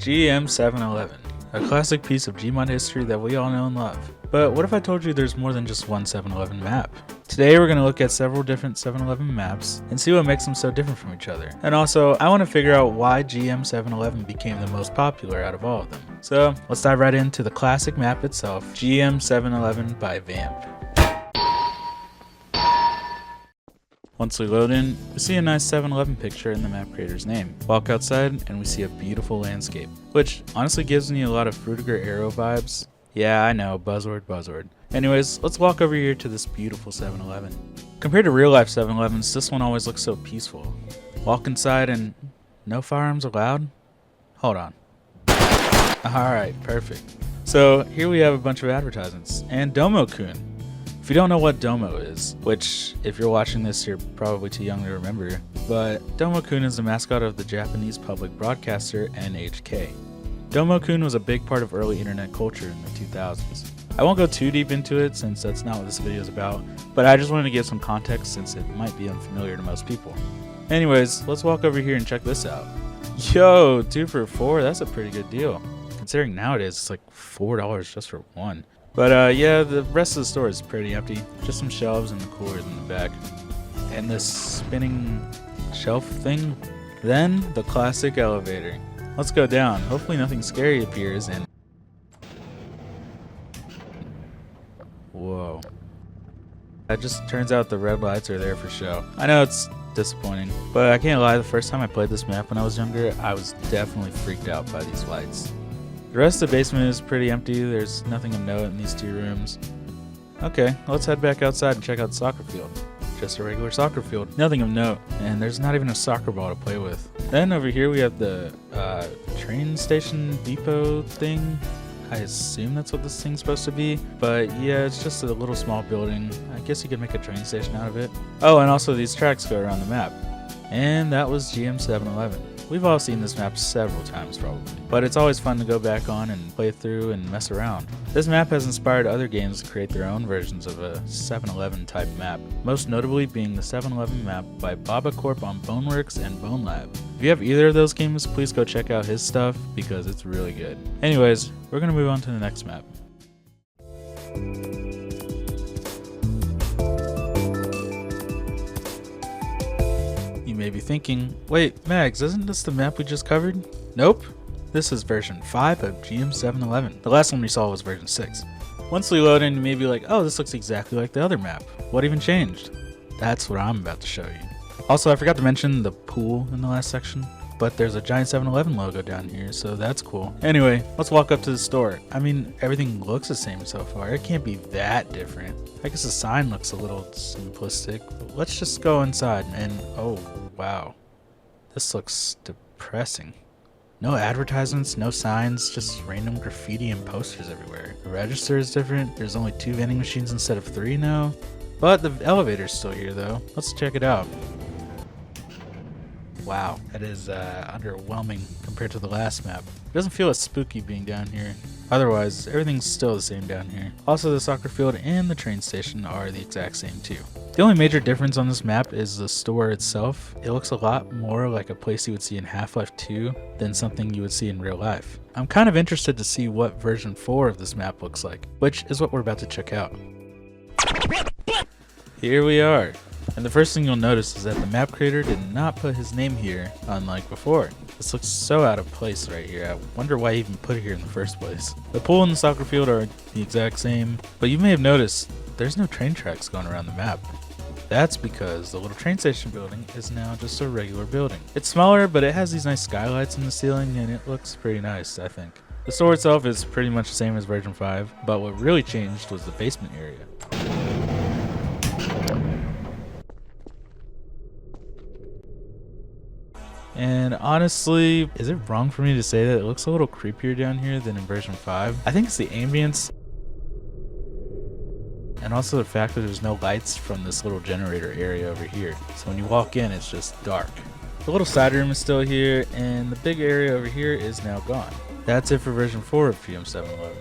GM711, a classic piece of Gmod history that we all know and love. But what if I told you there's more than just one 711 map? Today we're going to look at several different 711 maps and see what makes them so different from each other. And also, I want to figure out why GM711 became the most popular out of all of them. So let's dive right into the classic map itself, GM711 by Vamp. Once we load in, we see a nice 7-Eleven picture in the map creator's name. Walk outside and we see a beautiful landscape, which honestly gives me a lot of Frutiger Arrow vibes. Yeah, I know, buzzword. Anyways, let's walk over here to this beautiful 7-Eleven. Compared to real life 7-Elevens, this one always looks so peaceful. Walk inside and no firearms allowed? Hold on. Alright, perfect. So here we have a bunch of advertisements, and Domo-kun. If you don't know what Domo is, which if you're watching this you're probably too young to remember, but Domo-kun is the mascot of the Japanese public broadcaster NHK. Domo-kun was a big part of early internet culture in the 2000s. I won't go too deep into it since that's not what this video is about, but I just wanted to give some context since it might be unfamiliar to most people. Anyways, let's walk over here and check this out. Yo, 2 for $4, that's a pretty good deal. Considering nowadays it's like $4 just for one. But yeah, the rest of the store is pretty empty. Just some shelves and the coolers in the back. And this spinning shelf thing. Then the classic elevator. Let's go down. Hopefully nothing scary appears and... Whoa. It just turns out the red lights are there for show. I know it's disappointing, but I can't lie, the first time I played this map when I was younger, I was definitely freaked out by these lights. The rest of the basement is pretty empty. There's nothing of note in these 2 rooms. Okay, let's head back outside and check out the soccer field. Just a regular soccer field. Nothing of note, and there's not even a soccer ball to play with. Then over here we have the train station depot thing. I assume that's what this thing's supposed to be, but yeah, it's just a little small building. I guess you could make a train station out of it. Oh, and also these tracks go around the map. And that was GM711. We've all seen this map several times probably, but it's always fun to go back on and play through and mess around. This map has inspired other games to create their own versions of a 7-Eleven type map, most notably being the 7-Eleven map by Baba Corp on Boneworks and Bone Lab. If you have either of those games, please go check out his stuff because it's really good. Anyways, we're gonna move on to the next map. You may be thinking, wait, Mags, isn't this the map we just covered? Nope. This is version 5 of GM711. The last one we saw was version 6. Once we load in, you may be like, oh, this looks exactly like the other map. What even changed? That's what I'm about to show you. Also, I forgot to mention the pool in the last section, but there's a giant 7-Eleven logo down here, so that's cool. Anyway, let's walk up to the store. I mean, everything looks the same so far. It can't be that different. I guess the sign looks a little simplistic, but let's just go inside and oh, wow. This looks depressing. No advertisements, no signs, just random graffiti and posters everywhere. The register is different. There's only 2 vending machines instead of 3 now. But the elevator's still here though. Let's check it out. Wow, that is underwhelming compared to the last map. It doesn't feel as spooky being down here. Otherwise, everything's still the same down here. Also, the soccer field and the train station are the exact same too. The only major difference on this map is the store itself. It looks a lot more like a place you would see in Half-Life 2 than something you would see in real life. I'm kind of interested to see what version 4 of this map looks like, which is what we're about to check out. Here we are. And the first thing you'll notice is that the map creator did not put his name here, unlike before. This looks so out of place right here. I wonder why he even put it here in the first place. The pool and the soccer field are the exact same, but you may have noticed there's no train tracks going around the map. That's because the little train station building is now just a regular building. It's smaller, but it has these nice skylights in the ceiling and it looks pretty nice, I think. The store itself is pretty much the same as version 5, but what really changed was the basement area. And honestly, is it wrong for me to say that it looks a little creepier down here than in version 5? I think it's the ambience and also the fact that there's no lights from this little generator area over here. So when you walk in, it's just dark. The little side room is still here and the big area over here is now gone. That's it for version 4 of GM711.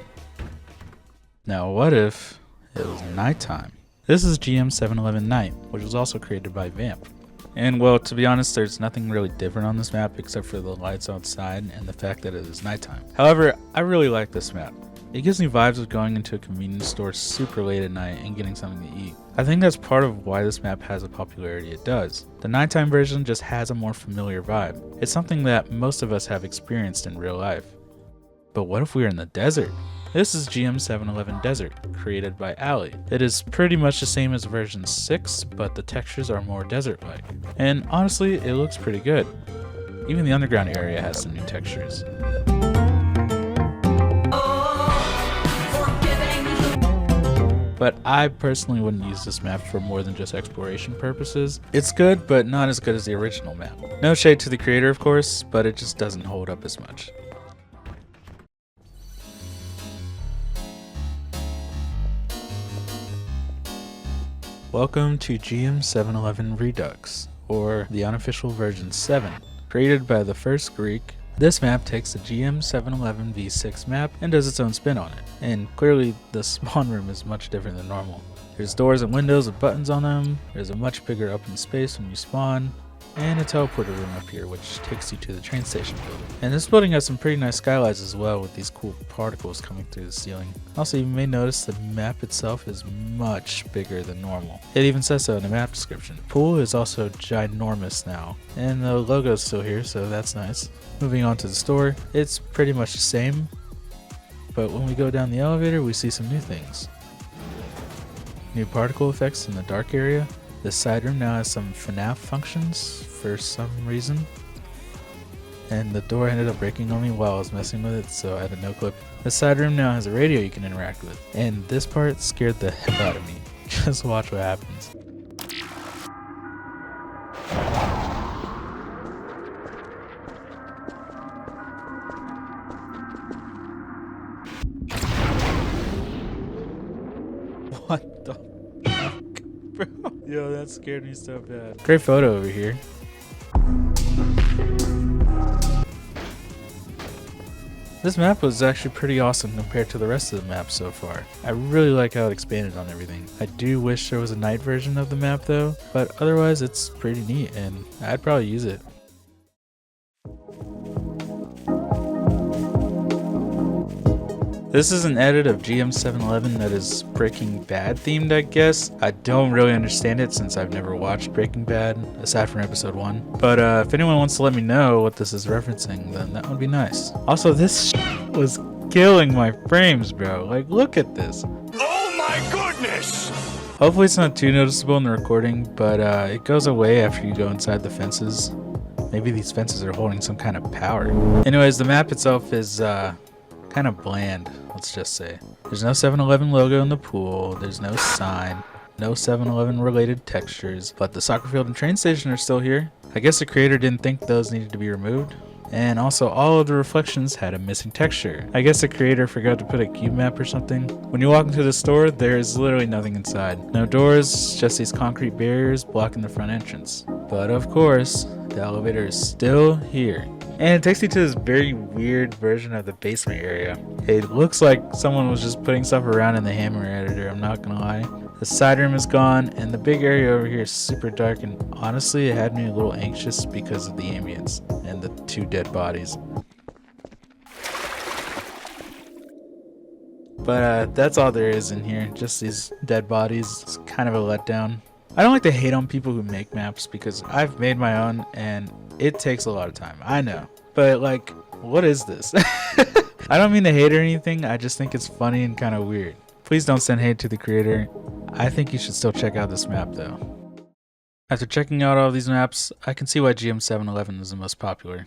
Now what if it was nighttime? This is GM711 Night, which was also created by Vamp. And well, to be honest, there's nothing really different on this map except for the lights outside and the fact that it is nighttime. However, I really like this map. It gives me vibes of going into a convenience store super late at night and getting something to eat. I think that's part of why this map has the popularity it does. The nighttime version just has a more familiar vibe. It's something that most of us have experienced in real life. But what if we were in the desert? This is GM711 Desert, created by Ali. It is pretty much the same as version 6, but the textures are more desert-like. And honestly, it looks pretty good. Even the underground area has some new textures. But I personally wouldn't use this map for more than just exploration purposes. It's good, but not as good as the original map. No shade to the creator, of course, but it just doesn't hold up as much. Welcome to GM711 Redux, or the unofficial version 7. Created by the first Greek, this map takes the GM711 V6 map and does its own spin on it. And clearly the spawn room is much different than normal. There's doors and windows with buttons on them, there's a much bigger open space when you spawn, and a teleporter room up here which takes you to the train station building. And this building has some pretty nice skylights as well with these cool particles coming through the ceiling. Also, you may notice the map itself is much bigger than normal. It even says so in the map description. The pool is also ginormous now, and the logo is still here, so that's nice. Moving on to the store, it's pretty much the same, but when we go down the elevator we see some new things. New particle effects in the dark area. This side room now has some FNAF functions for some reason. And the door ended up breaking on me while I was messing with it, so I had a no clip. The side room now has a radio you can interact with. And this part scared the heck out of me. Just watch what happens. What the fuck, bro? Yo, that scared me so bad. Great photo over here. This map was actually pretty awesome compared to the rest of the map so far. I really like how it expanded on everything. I do wish there was a night version of the map though, but otherwise it's pretty neat and I'd probably use it. This is an edit of GM711 that is Breaking Bad themed, I guess. I don't really understand it since I've never watched Breaking Bad, aside from episode 1. But if anyone wants to let me know what this is referencing, then that would be nice. Also, this was killing my frames, bro. Like, look at this. Oh my goodness! Hopefully it's not too noticeable in the recording, but it goes away after you go inside the fences. Maybe these fences are holding some kind of power. Anyways, the map itself is kind of bland, let's just say. There's no 7-Eleven logo in the pool, there's no sign, no 7-Eleven related textures, but the soccer field and train station are still here. I guess the creator didn't think those needed to be removed. And also all of the reflections had a missing texture. I guess the creator forgot to put a cube map or something. When you walk into the store, there's literally nothing inside. No doors, just these concrete barriers blocking the front entrance. But of course, the elevator is still here. And it takes you to this very weird version of the basement area. It looks like someone was just putting stuff around in the hammer editor, I'm not gonna lie. The side room is gone, and the big area over here is super dark, and honestly it had me a little anxious because of the ambience and the 2 dead bodies. But that's all there is in here, just these dead bodies. It's kind of a letdown. I don't like to hate on people who make maps because I've made my own and it takes a lot of time, I know. But like, what is this? I don't mean to hate or anything, I just think it's funny and kind of weird. Please don't send hate to the creator. I think you should still check out this map though. After checking out all these maps, I can see why GM711 is the most popular.